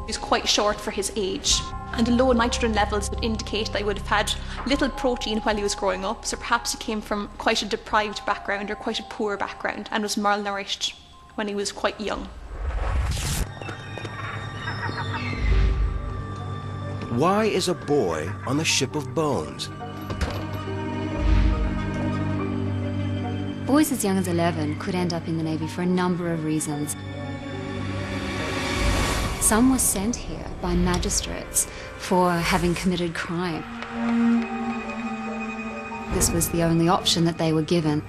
He was quite short for his age, and the low nitrogen levels would indicate that he would have had little protein while he was growing up, so perhaps he came from quite a deprived background or quite a poor background and was malnourished when he was quite young. Why is a boy on the Ship of Bones? Boys as young as 11 could end up in the Navy for a number of reasons. Some were sent here by magistrates for having committed crime. This was the only option that they were given.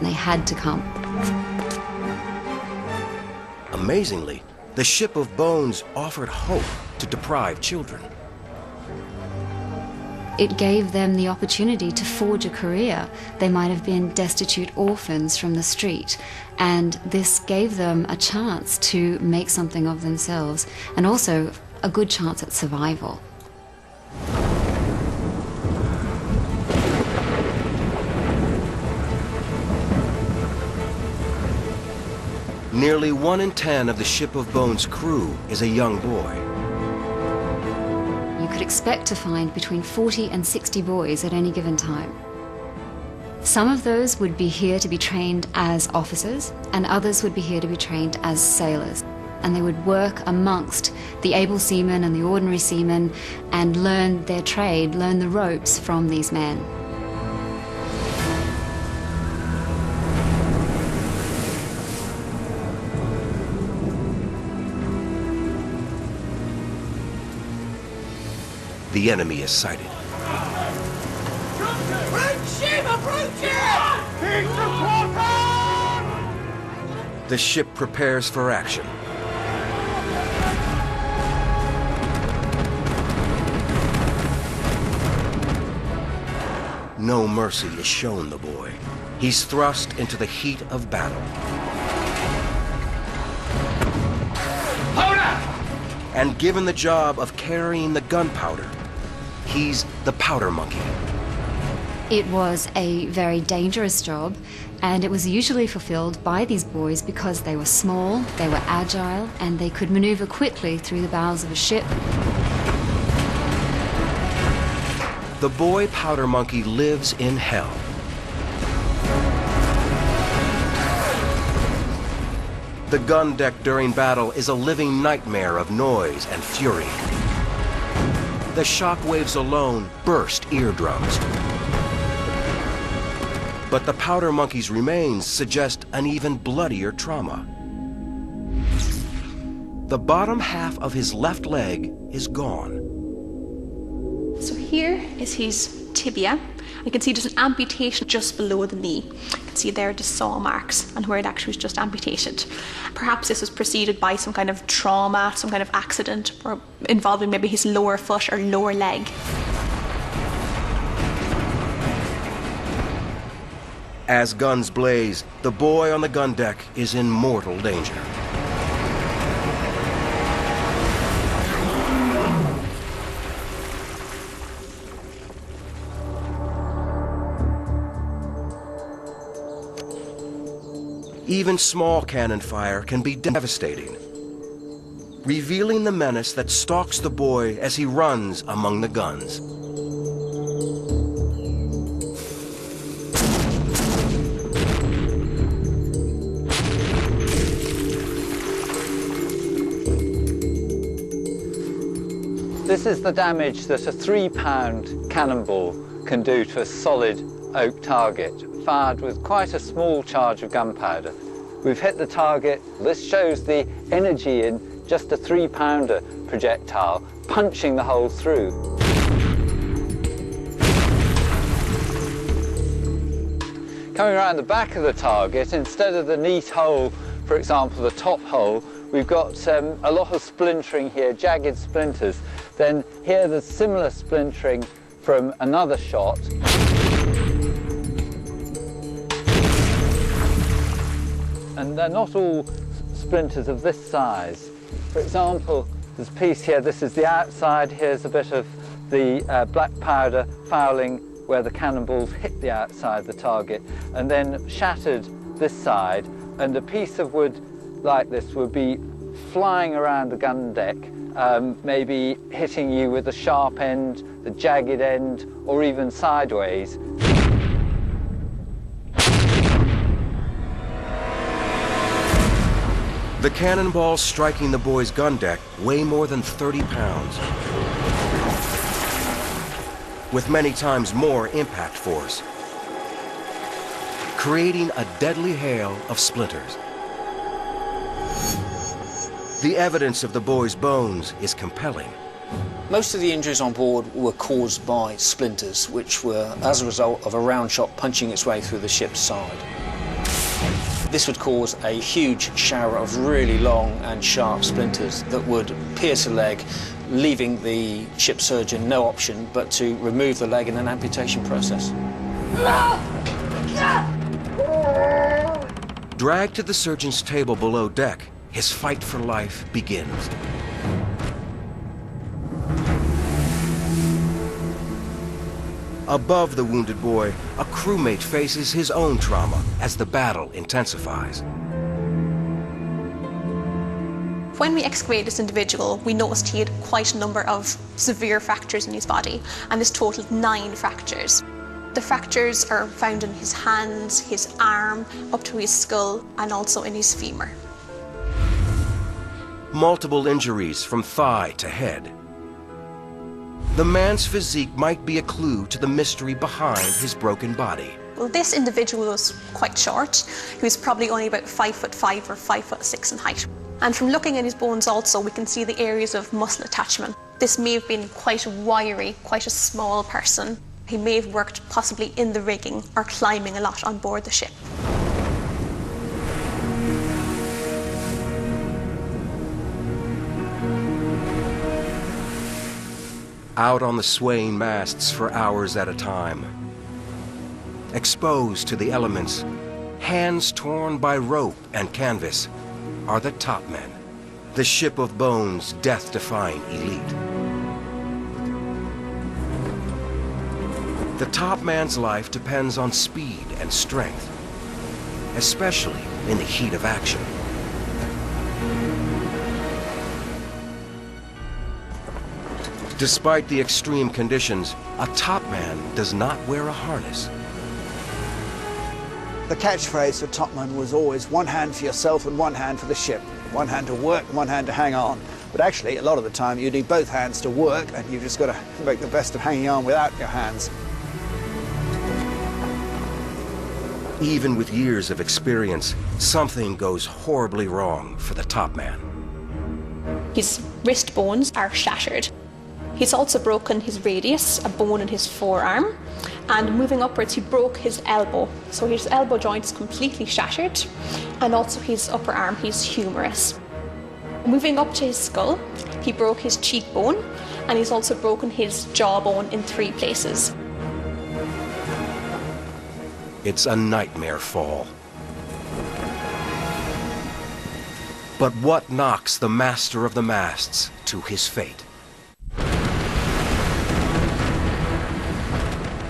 They had to come. Amazingly, the Ship of Bones offered hope to deprived children. It gave them the opportunity to forge a career. They might have been destitute orphans from the street, and this gave them a chance to make something of themselves, and also a good chance at survival. Nearly 1 in 10 of the Ship of Bones crew is a young boy. You could expect to find between 40 and 60 boys at any given time. Some of those would be here to be trained as officers, and others would be here to be trained as sailors. And they would work amongst the able seamen and the ordinary seamen and learn their trade, learn the ropes from these men. The enemy is sighted. The ship prepares for action. No mercy is shown the boy. He's thrust into the heat of battle. And given the job of carrying the gunpowder, he's the powder monkey. It was a very dangerous job, and it was usually fulfilled by these boys because they were small, they were agile, and they could maneuver quickly through the bowels of a ship. The boy powder monkey lives in hell. The gun deck during battle is a living nightmare of noise and fury. The shock waves alone burst eardrums. But the powder monkey's remains suggest an even bloodier trauma. The bottom half of his left leg is gone. So here is his tibia. You can see there's an amputation just below the knee. You can see there the saw marks and where it actually was just amputated. Perhaps this was preceded by some kind of trauma, some kind of accident, or involving maybe his lower foot or lower leg. As guns blaze, the boy on the gun deck is in mortal danger. Even small cannon fire can be devastating, revealing the menace that stalks the boy as he runs among the guns. This is the damage that a 3-pound cannonball can do to a solid oak target, fired with quite a small charge of gunpowder. We've hit the target. This shows the energy in just a 3-pounder projectile, punching the hole through. Coming around the back of the target, instead of the neat hole, for example, the top hole, we've got a lot of splintering here, jagged splinters. Then here there's similar splintering from another shot. And they're not all splinters of this size. For example, there's a piece here, this is the outside, here's a bit of the black powder fouling where the cannonballs hit the outside of the target, and then shattered this side, and a piece of wood like this would be flying around the gun deck, maybe hitting you with the sharp end, the jagged end, or even sideways. The cannonballs striking the boy's gun deck weigh more than 30 pounds, with many times more impact force, creating a deadly hail of splinters. The evidence of the boy's bones is compelling. Most of the injuries on board were caused by splinters, which were as a result of a round shot punching its way through the ship's side. This would cause a huge shower of really long and sharp splinters that would pierce a leg, leaving the ship surgeon no option but to remove the leg in an amputation process. Dragged to the surgeon's table below deck, his fight for life begins. Above the wounded boy, a crewmate faces his own trauma as the battle intensifies. When we excavated this individual, we noticed he had quite a number of severe fractures in his body, and this totaled 9 fractures. The fractures are found in his hands, his arm, up to his skull, and also in his femur. Multiple injuries from thigh to head. The man's physique might be a clue to the mystery behind his broken body. Well, this individual was quite short. He was probably only about 5'5" or 5'6" in height. And from looking at his bones also, we can see the areas of muscle attachment. This may have been quite a wiry, quite a small person. He may have worked possibly in the rigging or climbing a lot on board the ship. Out on the swaying masts for hours at a time. Exposed to the elements, hands torn by rope and canvas, are the top men, the Ship of Bones' death-defying elite. The top man's life depends on speed and strength, especially in the heat of action. Despite the extreme conditions, a top man does not wear a harness. The catchphrase for topman was always one hand for yourself and one hand for the ship. One hand to work and one hand to hang on. But actually, a lot of the time, you need both hands to work, and you've just got to make the best of hanging on without your hands. Even with years of experience, something goes horribly wrong for the top man. His wrist bones are shattered. He's also broken his radius, a bone in his forearm, and moving upwards he broke his elbow. So his elbow joint is completely shattered, and also his upper arm, his humerus. Moving up to his skull, he broke his cheekbone, and he's also broken his jawbone in 3 places. It's a nightmare fall. But what knocks the master of the masts to his fate?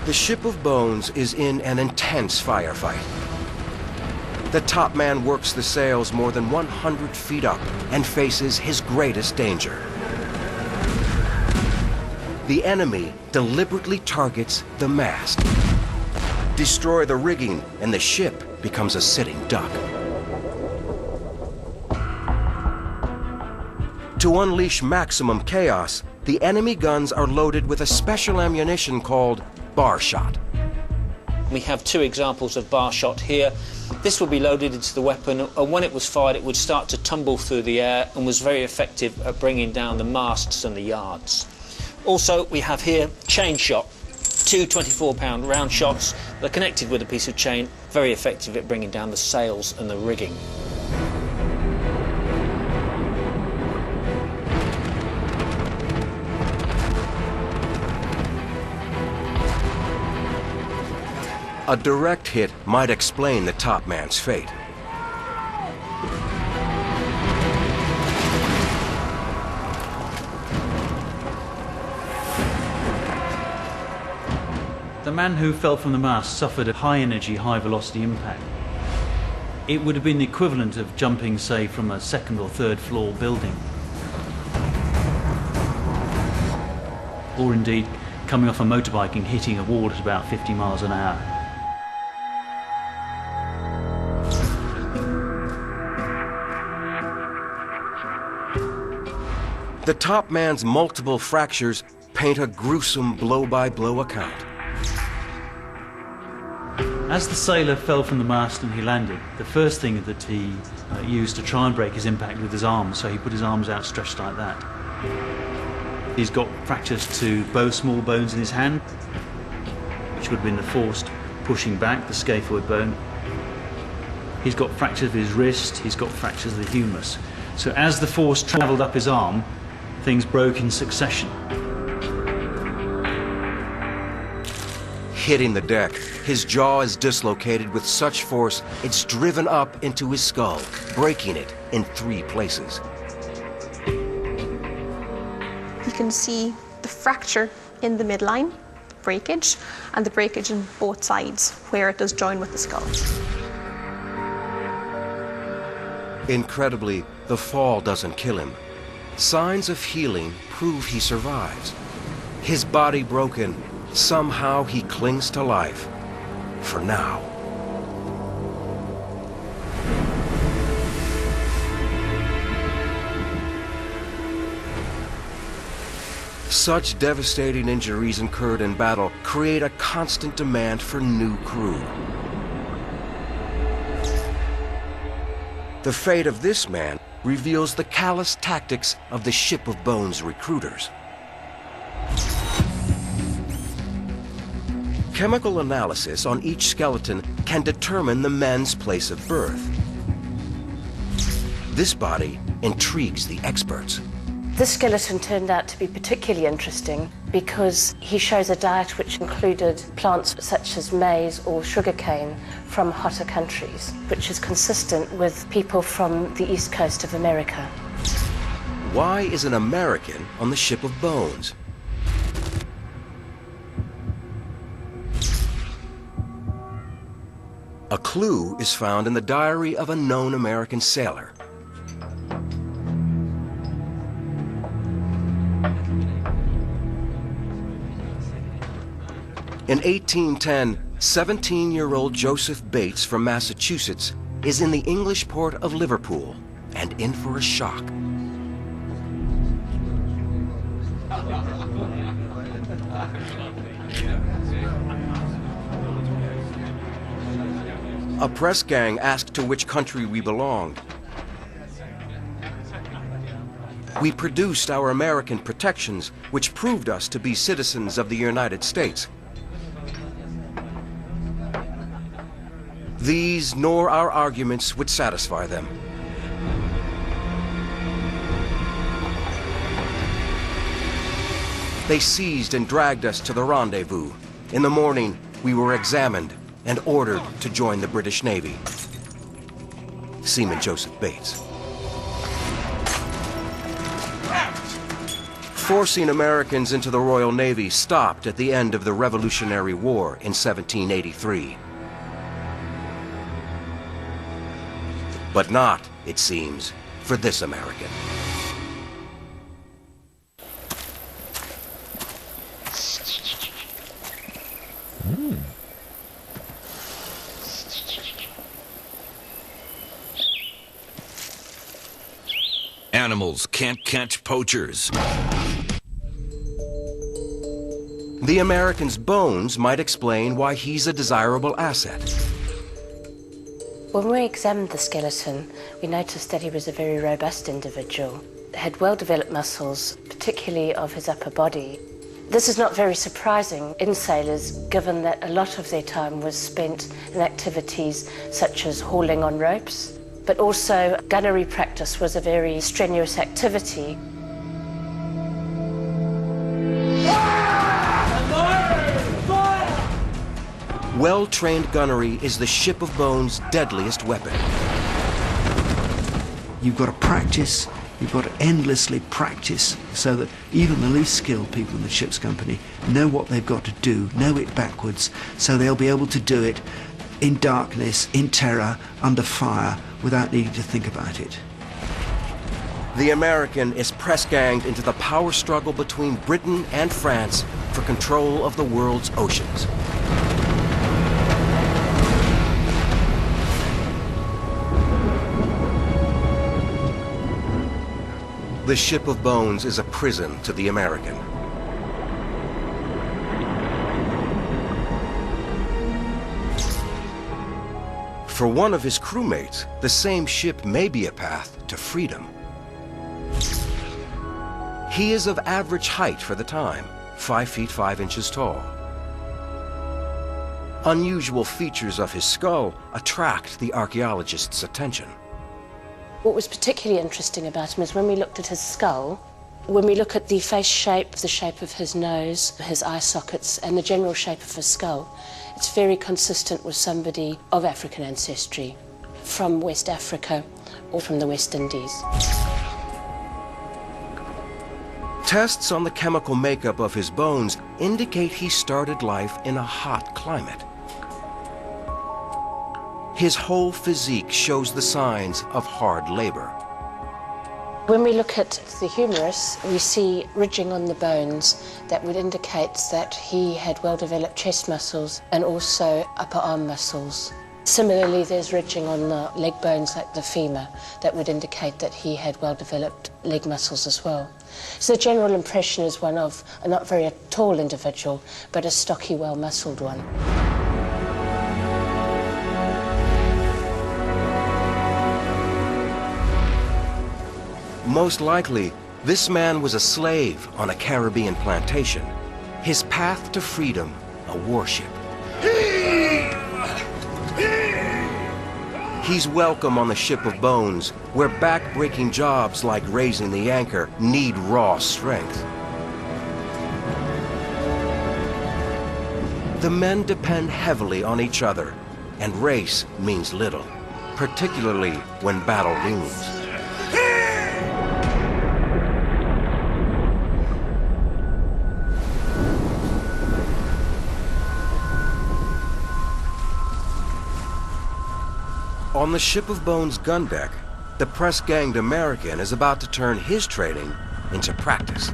The Ship of Bones is in an intense firefight. The top man works the sails more than 100 feet up and faces his greatest danger. The enemy deliberately targets the mast. Destroy the rigging and the ship becomes a sitting duck. To unleash maximum chaos, the enemy guns are loaded with a special ammunition called bar shot. We have 2 examples of bar shot here. This would be loaded into the weapon, and when it was fired, it would start to tumble through the air and was very effective at bringing down the masts and the yards. Also, we have here chain shot, 2 24-pound round shots that are connected with a piece of chain, very effective at bringing down the sails and the rigging. A direct hit might explain the top man's fate. The man who fell from the mast suffered a high-energy, high-velocity impact. It would have been the equivalent of jumping, say, from a second or third floor building. Or indeed, coming off a motorbike and hitting a wall at about 50 miles an hour. The top man's multiple fractures paint a gruesome blow-by-blow account. As the sailor fell from the mast and he landed, the first thing that he used to try and break his impact with his arms, so he put his arms outstretched like that. He's got fractures to both small bones in his hand, which would have been the force pushing back the scaphoid bone. He's got fractures of his wrist, he's got fractures of the humerus. So as the force travelled up his arm, things broke in succession. Hitting the deck, his jaw is dislocated with such force it's driven up into his skull, breaking it in 3 places. You can see the fracture in the midline, breakage, and the breakage in both sides where it does join with the skull. Incredibly, the fall doesn't kill him. Signs of healing prove he survives. His body broken, somehow he clings to life. For now. Such devastating injuries incurred in battle create a constant demand for new crew. The fate of this man reveals the callous tactics of the Ship of Bones recruiters. Chemical analysis on each skeleton can determine the men's place of birth. This body intrigues the experts. This skeleton turned out to be particularly interesting because he shows a diet which included plants such as maize or sugarcane from hotter countries, which is consistent with people from the east coast of America. Why is an American on the Ship of Bones? A clue is found in the diary of a known American sailor. In 1810, 17-year-old Joseph Bates from Massachusetts is in the English port of Liverpool and in for a shock. A press gang asked to which country we belonged. We produced our American protections, which proved us to be citizens of the United States. These nor our arguments would satisfy them. They seized and dragged us to the rendezvous. In the morning, we were examined and ordered to join the British Navy. Seaman Joseph Bates. Forcing Americans into the Royal Navy stopped at the end of the Revolutionary War in 1783. But not, it seems, for this American. Animals can't catch poachers. The American's bones might explain why he's a desirable asset. When we examined the skeleton, we noticed that he was a very robust individual. He had well-developed muscles, particularly of his upper body. This is not very surprising in sailors, given that a lot of their time was spent in activities such as hauling on ropes, but also gunnery practice was a very strenuous activity. Well-trained gunnery is the Ship of Bones' deadliest weapon. You've got to practice, you've got to endlessly practice, so that even the least skilled people in the ship's company know what they've got to do, know it backwards, so they'll be able to do it in darkness, in terror, under fire, without needing to think about it. The American is press-ganged into the power struggle between Britain and France for control of the world's oceans. The Ship of Bones is a prison to the American. For one of his crewmates, the same ship may be a path to freedom. He is of average height for the time, 5 feet 5 inches tall. Unusual features of his skull attract the archaeologist's attention. What was particularly interesting about him is when we looked at his skull, when we look at the face shape, the shape of his nose, his eye sockets, and the general shape of his skull, it's very consistent with somebody of African ancestry, from West Africa or from the West Indies. Tests on the chemical makeup of his bones indicate he started life in a hot climate. His whole physique shows the signs of hard labor. When we look at the humerus, we see ridging on the bones that would indicate that he had well-developed chest muscles and also upper arm muscles. Similarly, there's ridging on the leg bones like the femur that would indicate that he had well-developed leg muscles as well. So the general impression is one of a not very tall individual, but a stocky, well-muscled one. Most likely, this man was a slave on a Caribbean plantation. His path to freedom, a warship. He's welcome on the Ship of Bones, where back-breaking jobs like raising the anchor need raw strength. The men depend heavily on each other, and race means little, particularly when battle looms. On the Ship of Bones gun deck, the press-ganged American is about to turn his training into practice.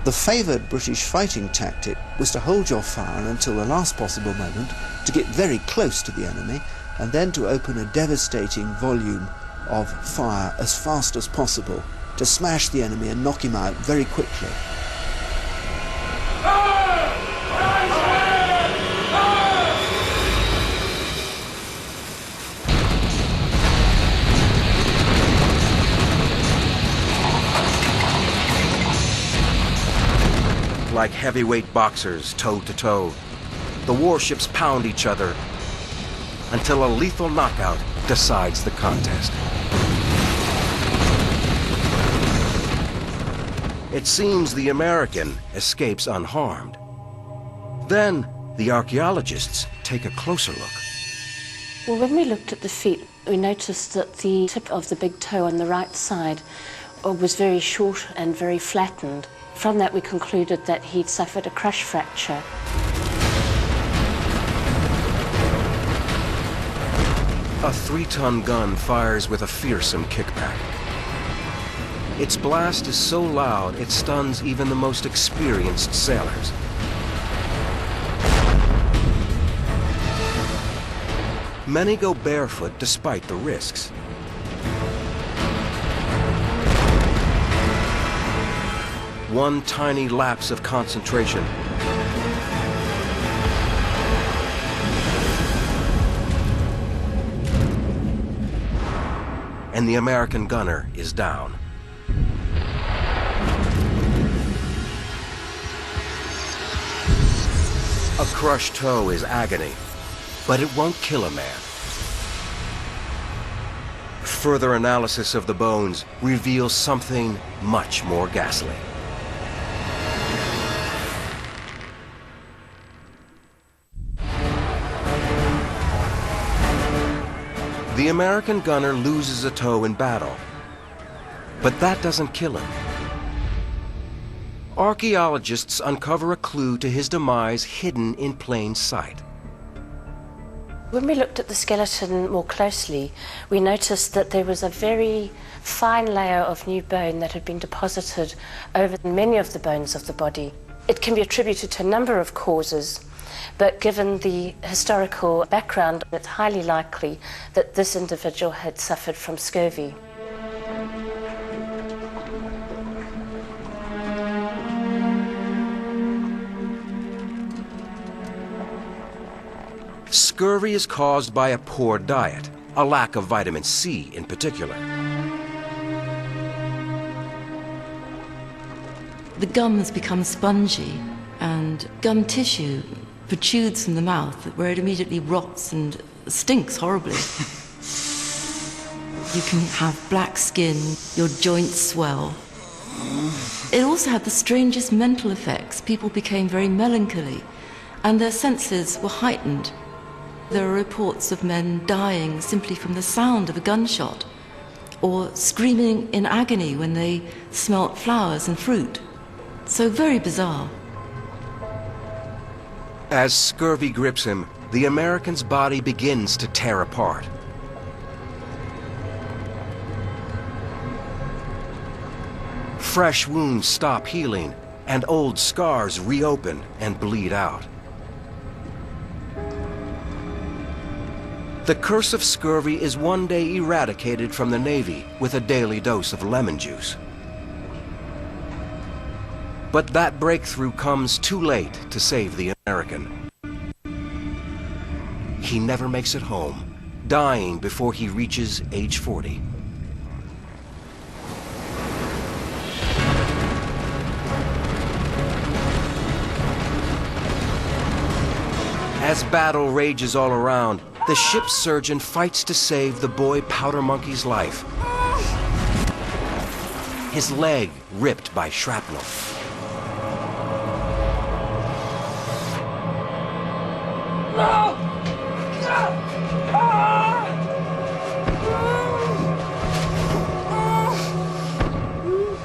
The favoured British fighting tactic was to hold your fire until the last possible moment, to get very close to the enemy, and then to open a devastating volume of fire as fast as possible, to smash the enemy and knock him out very quickly. Like heavyweight boxers toe-to-toe, the warships pound each other until a lethal knockout decides the contest. It seems the American escapes unharmed. Then the archaeologists take a closer look. Well, when we looked at the feet, we noticed that the tip of the big toe on the right side was very short and very flattened. From that, we concluded that he'd suffered a crush fracture. A 3-ton gun fires with a fearsome kickback. Its blast is so loud it stuns even the most experienced sailors. Many go barefoot despite the risks. One tiny lapse of concentration and the American gunner is down. A crushed toe is agony, but it won't kill a man. Further analysis of the bones reveals something much more ghastly. The American gunner loses a toe in battle, but that doesn't kill him. Archaeologists uncover a clue to his demise hidden in plain sight. When we looked at the skeleton more closely, we noticed that there was a very fine layer of new bone that had been deposited over many of the bones of the body. It can be attributed to a number of causes, but given the historical background, it's highly likely that this individual had suffered from scurvy. Scurvy is caused by a poor diet, a lack of vitamin C in particular. The gum has become spongy, and gum tissue protrudes from the mouth, where it immediately rots and stinks horribly. You can have black skin, your joints swell. It also had the strangest mental effects. People became very melancholy, and their senses were heightened. There are reports of men dying simply from the sound of a gunshot, or screaming in agony when they smelt flowers and fruit. So very bizarre. As scurvy grips him, the American's body begins to tear apart. Fresh wounds stop healing, and old scars reopen and bleed out. The curse of scurvy is one day eradicated from the Navy with a daily dose of lemon juice. But that breakthrough comes too late to save the American. He never makes it home, dying before he reaches age 40. As battle rages all around, the ship's surgeon fights to save the boy Powder Monkey's life. His leg ripped by shrapnel.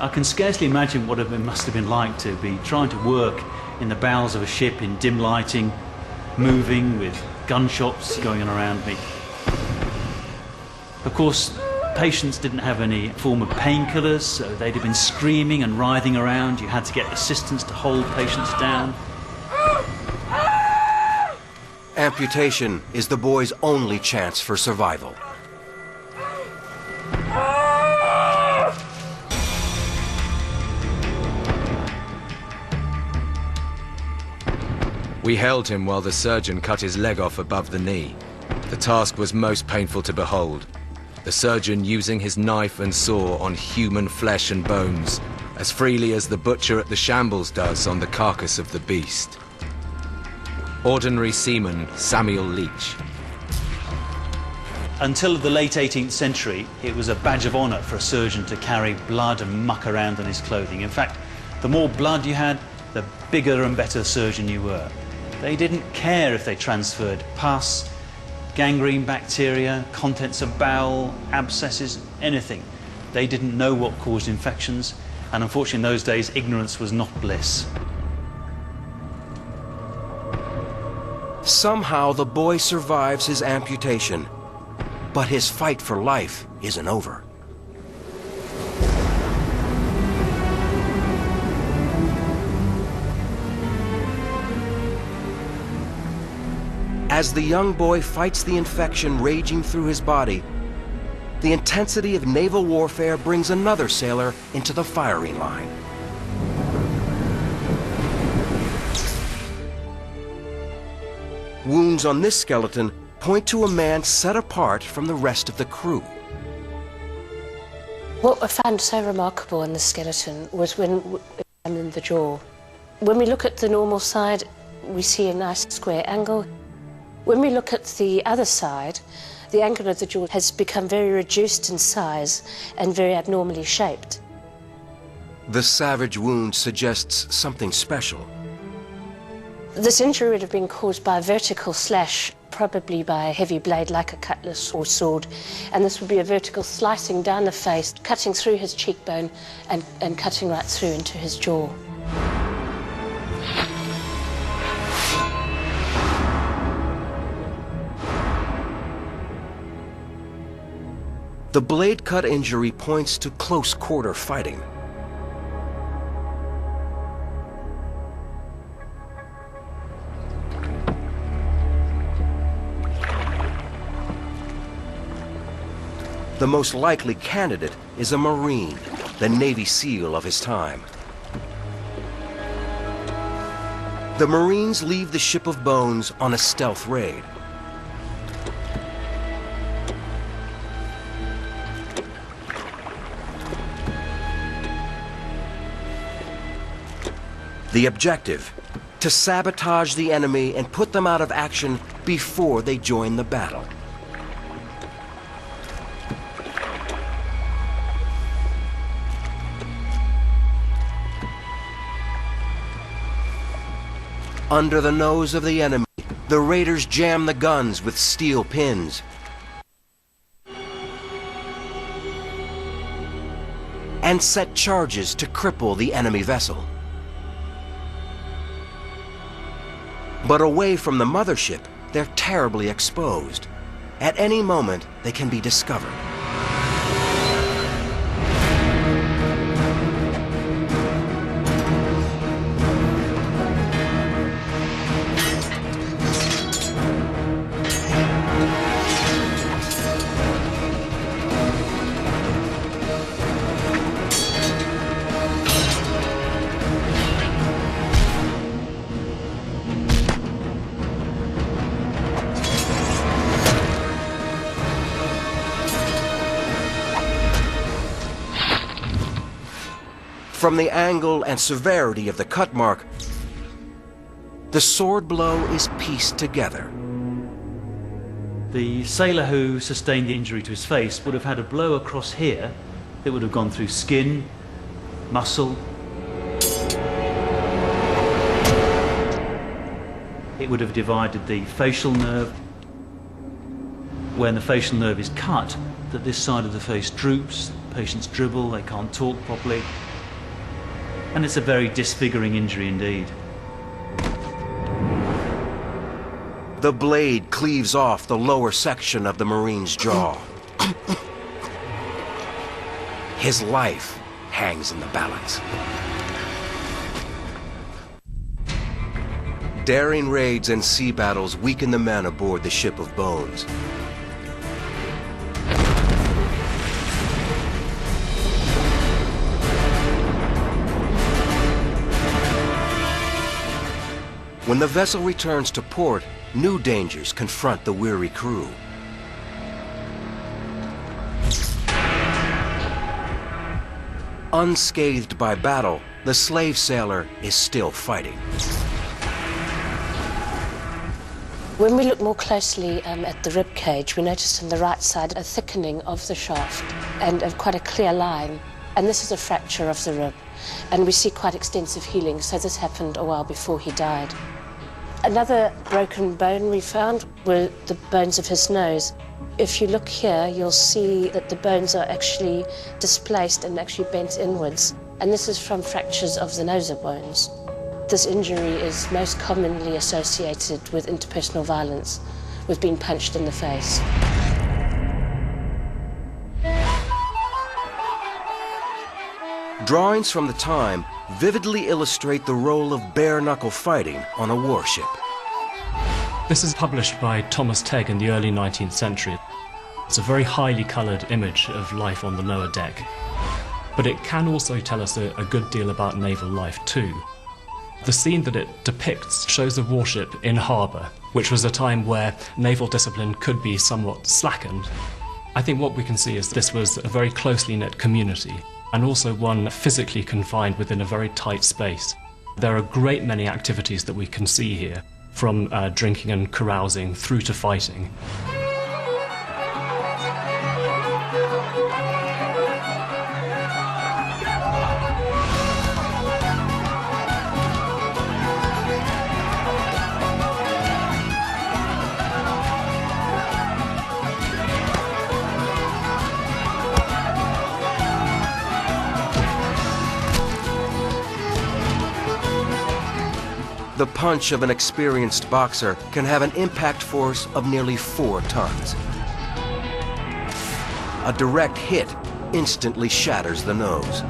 I can scarcely imagine what it must have been like to be trying to work in the bowels of a ship in dim lighting, moving with gunshots going on around me. Of course, patients didn't have any form of painkillers, so they'd have been screaming and writhing around. You had to get assistants to hold patients down. Amputation is the boy's only chance for survival. We held him while the surgeon cut his leg off above the knee. The task was most painful to behold. The surgeon using his knife and saw on human flesh and bones, as freely as the butcher at the shambles does on the carcass of the beast. Ordinary seaman Samuel Leach. Until the late 18th century, it was a badge of honour for a surgeon to carry blood and muck around on his clothing. In fact, the more blood you had, the bigger and better surgeon you were. They didn't care if they transferred pus, gangrene bacteria, contents of bowel, abscesses, anything. They didn't know what caused infections, and unfortunately in those days, ignorance was not bliss. Somehow the boy survives his amputation, but his fight for life isn't over. As the young boy fights the infection raging through his body, the intensity of naval warfare brings another sailor into the firing line. Wounds on this skeleton point to a man set apart from the rest of the crew. What I found so remarkable in the skeleton was when we examined the jaw. When we look at the normal side, we see a nice square angle. When we look at the other side, the angle of the jaw has become very reduced in size and very abnormally shaped. The savage wound suggests something special. This injury would have been caused by a vertical slash, probably by a heavy blade like a cutlass or sword, and this would be a vertical slicing down the face, cutting through his cheekbone and cutting right through into his jaw. The blade cut injury points to close quarter fighting. The most likely candidate is a Marine, the Navy SEAL of his time. The Marines leave the Ship of Bones on a stealth raid. The objective, to sabotage the enemy and put them out of action before they join the battle. Under the nose of the enemy, the raiders jam the guns with steel pins and set charges to cripple the enemy vessel. But away from the mothership, they're terribly exposed. At any moment, they can be discovered. From the angle and severity of the cut mark, the sword blow is pieced together. The sailor who sustained the injury to his face would have had a blow across here that would have gone through skin, muscle. It would have divided the facial nerve. When the facial nerve is cut, that this side of the face droops, patients dribble, they can't talk properly. And it's a very disfiguring injury indeed. The blade cleaves off the lower section of the Marine's jaw. His life hangs in the balance. Daring raids and sea battles weaken the men aboard the Ship of Bones. When the vessel returns to port, new dangers confront the weary crew. Unscathed by battle, the slave sailor is still fighting. When we look more closely at the rib cage, we notice on the right side a thickening of the shaft and quite a clear line. And this is a fracture of the rib. And we see quite extensive healing, so this happened a while before he died. Another broken bone we found were the bones of his nose. If you look here, you'll see that the bones are actually displaced and actually bent inwards. And this is from fractures of the nosal bones. This injury is most commonly associated with interpersonal violence, with being punched in the face. Drawings from the time vividly illustrate the role of bare-knuckle fighting on a warship. This is published by Thomas Tegg in the early 19th century. It's a very highly coloured image of life on the lower deck. But it can also tell us a good deal about naval life too. The scene that it depicts shows a warship in harbour, which was a time where naval discipline could be somewhat slackened. I think what we can see is this was a very closely knit community, and also one physically confined within a very tight space. There are a great many activities that we can see here, from drinking and carousing through to fighting. The punch of an experienced boxer can have an impact force of nearly 4 tons. A direct hit instantly shatters the nose.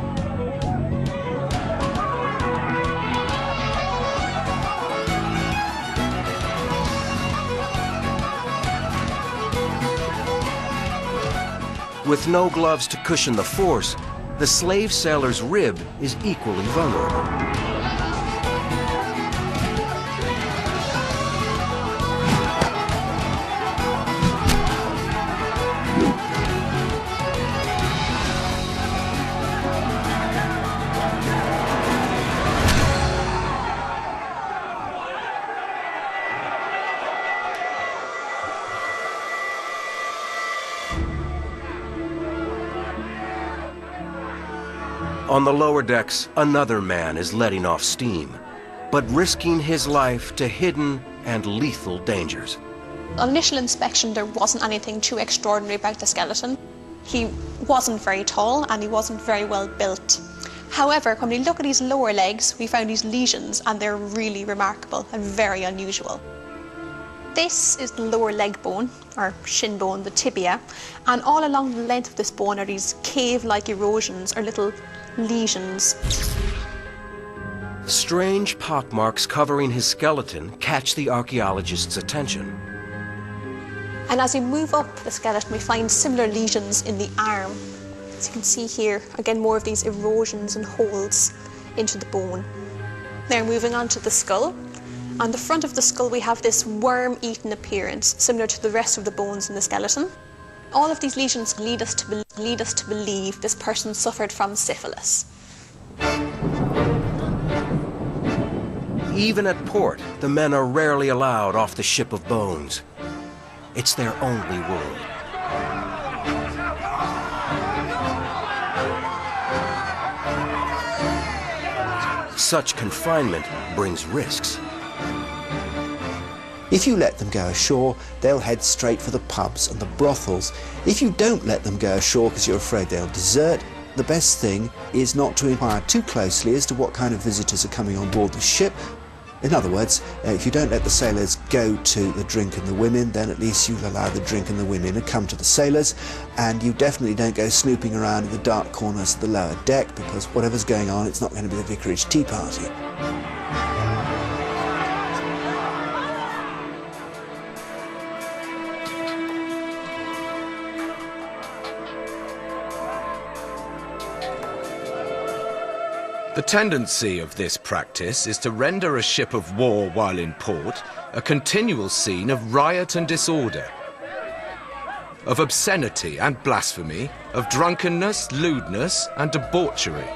With no gloves to cushion the force, the slave sailor's rib is equally vulnerable. On the lower decks, another man is letting off steam, but risking his life to hidden and lethal dangers. On initial inspection, there wasn't anything too extraordinary about the skeleton. He wasn't very tall and he wasn't very well built. However, when we look at his lower legs, we found these lesions and they're really remarkable and very unusual. This is the lower leg bone, or shin bone, the tibia, and all along the length of this bone are these cave-like erosions or little lesions. Strange pockmarks covering his skeleton catch the archaeologist's attention. And as we move up the skeleton, we find similar lesions in the arm. As you can see here, again, more of these erosions and holes into the bone. Now moving on to the skull. On the front of the skull, we have this worm-eaten appearance, similar to the rest of the bones in the skeleton. All of these lesions lead us to believe this person suffered from syphilis. Even at port, the men are rarely allowed off the ship of bones. It's their only world. Such confinement brings risks. If you let them go ashore, they'll head straight for the pubs and the brothels. If you don't let them go ashore because you're afraid they'll desert, the best thing is not to inquire too closely as to what kind of visitors are coming on board the ship. In other words, if you don't let the sailors go to the drink and the women, then at least you'll allow the drink and the women to come to the sailors, and you definitely don't go snooping around in the dark corners of the lower deck, because whatever's going on, it's not going to be the vicarage tea party. The tendency of this practice is to render a ship of war while in port a continual scene of riot and disorder, of obscenity and blasphemy, of drunkenness, lewdness and debauchery.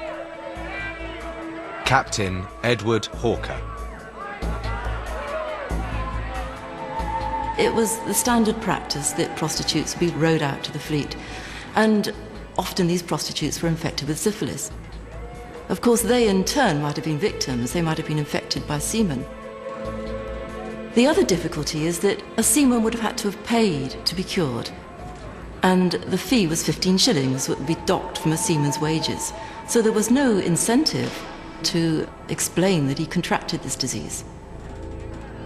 Captain Edward Hawker. It was the standard practice that prostitutes be rowed out to the fleet, and often these prostitutes were infected with syphilis. Of course, they in turn might have been victims. They might have been infected by seamen. The other difficulty is that a seaman would have had to have paid to be cured, and the fee was 15 shillings, what would be docked from a seaman's wages. So there was no incentive to explain that he contracted this disease.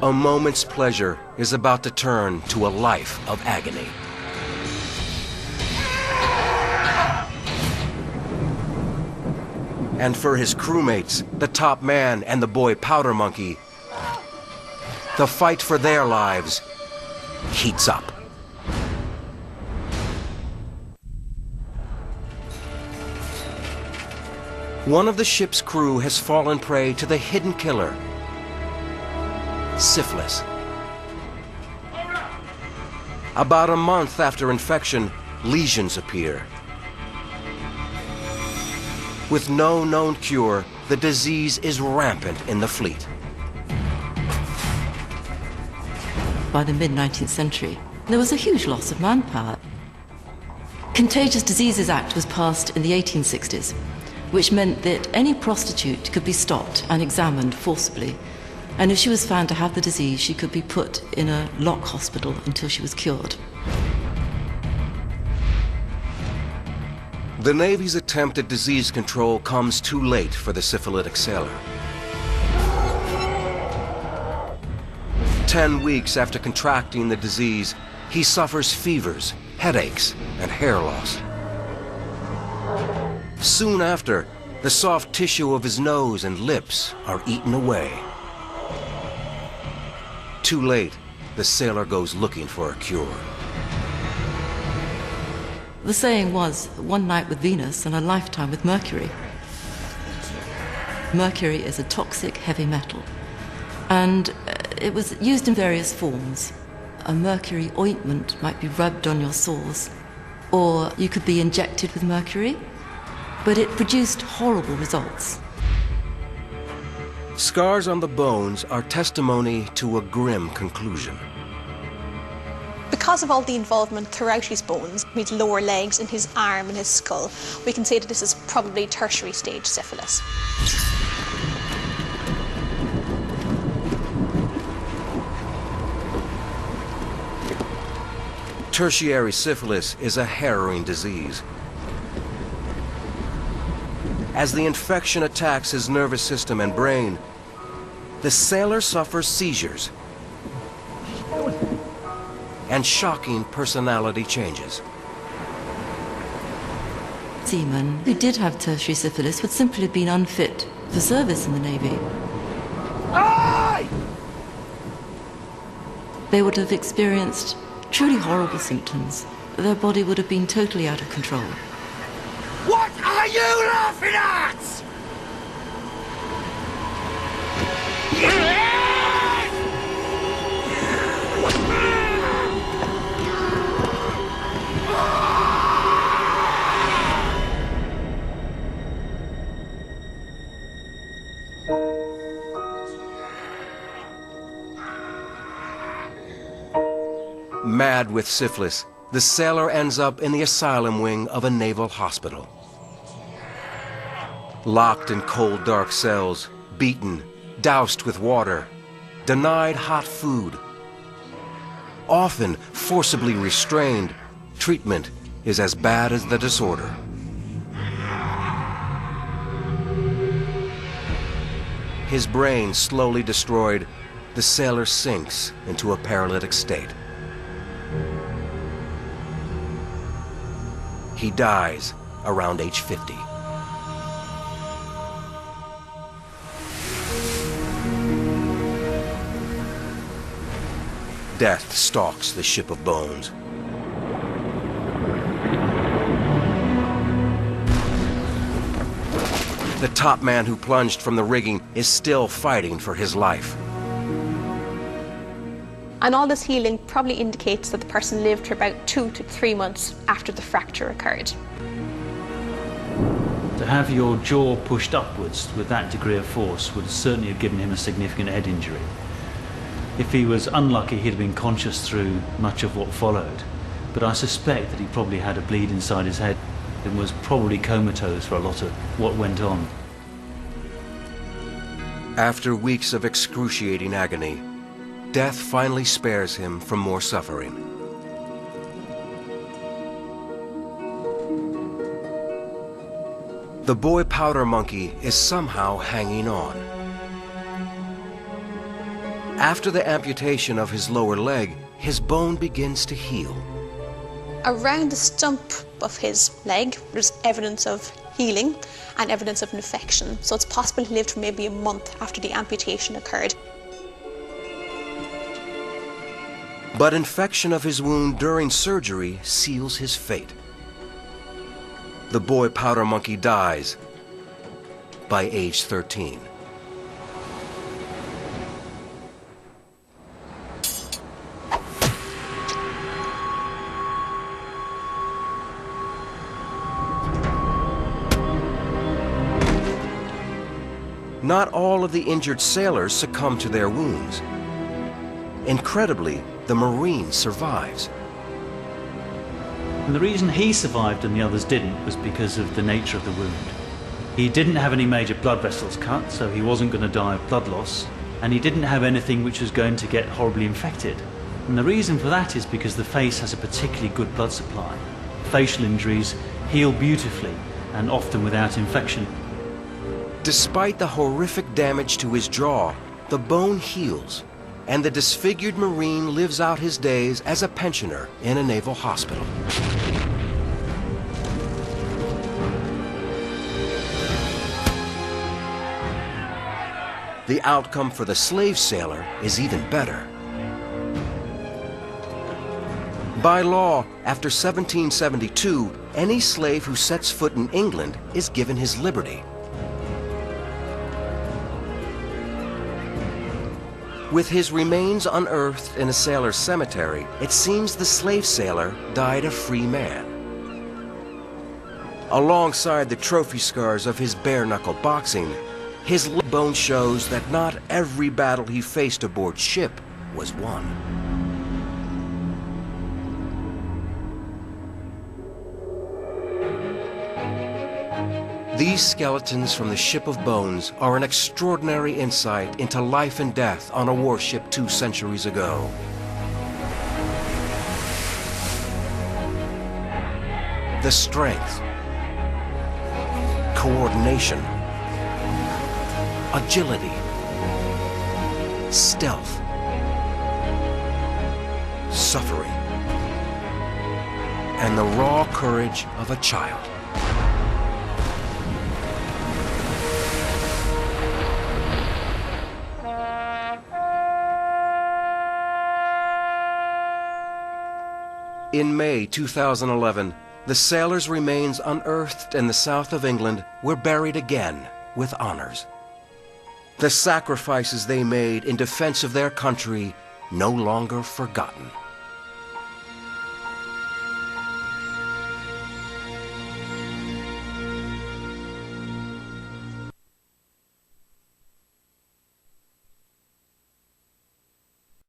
A moment's pleasure is about to turn to a life of agony. And for his crewmates, the top man and the boy Powder Monkey, the fight for their lives heats up. One of the ship's crew has fallen prey to the hidden killer, syphilis. About a month after infection, lesions appear. With no known cure, the disease is rampant in the fleet. By the mid-19th century, there was a huge loss of manpower. Contagious Diseases Act was passed in the 1860s, which meant that any prostitute could be stopped and examined forcibly, and if she was found to have the disease, she could be put in a lock hospital until she was cured. The Navy's attempt at disease control comes too late for the syphilitic sailor. 10 weeks after contracting the disease, he suffers fevers, headaches, and hair loss. Soon after, the soft tissue of his nose and lips are eaten away. Too late, the sailor goes looking for a cure. The saying was, one night with Venus and a lifetime with Mercury. Mercury is a toxic heavy metal, and it was used in various forms. A mercury ointment might be rubbed on your sores, or you could be injected with mercury, but it produced horrible results. Scars on the bones are testimony to a grim conclusion. Because of all the involvement throughout his bones, his lower legs and his arm and his skull, we can say that this is probably tertiary stage syphilis. Tertiary syphilis is a harrowing disease. As the infection attacks his nervous system and brain, the sailor suffers seizures and shocking personality changes. Seamen who did have tertiary syphilis would simply have been unfit for service in the Navy. Aye! They would have experienced truly horrible symptoms. Their body would have been totally out of control. What are you laughing at? Mad with syphilis, the sailor ends up in the asylum wing of a naval hospital. Locked in cold, dark cells, beaten, doused with water, denied hot food. Often forcibly restrained, treatment is as bad as the disorder. His brain slowly destroyed, the sailor sinks into a paralytic state. He dies around age 50. Death stalks the ship of bones. The top man who plunged from the rigging is still fighting for his life. And all this healing probably indicates that the person lived for about 2 to 3 months after the fracture occurred. To have your jaw pushed upwards with that degree of force would certainly have given him a significant head injury. If he was unlucky, he'd have been conscious through much of what followed. But I suspect that he probably had a bleed inside his head and was probably comatose for a lot of what went on. After weeks of excruciating agony, death finally spares him from more suffering. The boy powder monkey is somehow hanging on. After the amputation of his lower leg, his bone begins to heal. Around the stump of his leg, there's evidence of healing and evidence of infection. So it's possible he lived for maybe a month after the amputation occurred. But infection of his wound during surgery seals his fate. The boy powder monkey dies by age 13. Not all of the injured sailors succumb to their wounds. Incredibly, the Marine survives. And the reason he survived and the others didn't was because of the nature of the wound. He didn't have any major blood vessels cut, so he wasn't going to die of blood loss, and he didn't have anything which was going to get horribly infected. And the reason for that is because the face has a particularly good blood supply. Facial injuries heal beautifully and often without infection. Despite the horrific damage to his jaw, the bone heals, and the disfigured Marine lives out his days as a pensioner in a naval hospital. The outcome for the slave sailor is even better. By law, after 1772, any slave who sets foot in England is given his liberty. With his remains unearthed in a sailor's cemetery, it seems the slave sailor died a free man. Alongside the trophy scars of his bare-knuckle boxing, his bone shows that not every battle he faced aboard ship was won. These skeletons from the Ship of Bones are an extraordinary insight into life and death on a warship 2 centuries ago. The strength, coordination, agility, stealth, suffering, and the raw courage of a child. In May 2011, the sailors' remains unearthed in the south of England were buried again with honors. The sacrifices they made in defense of their country no longer forgotten.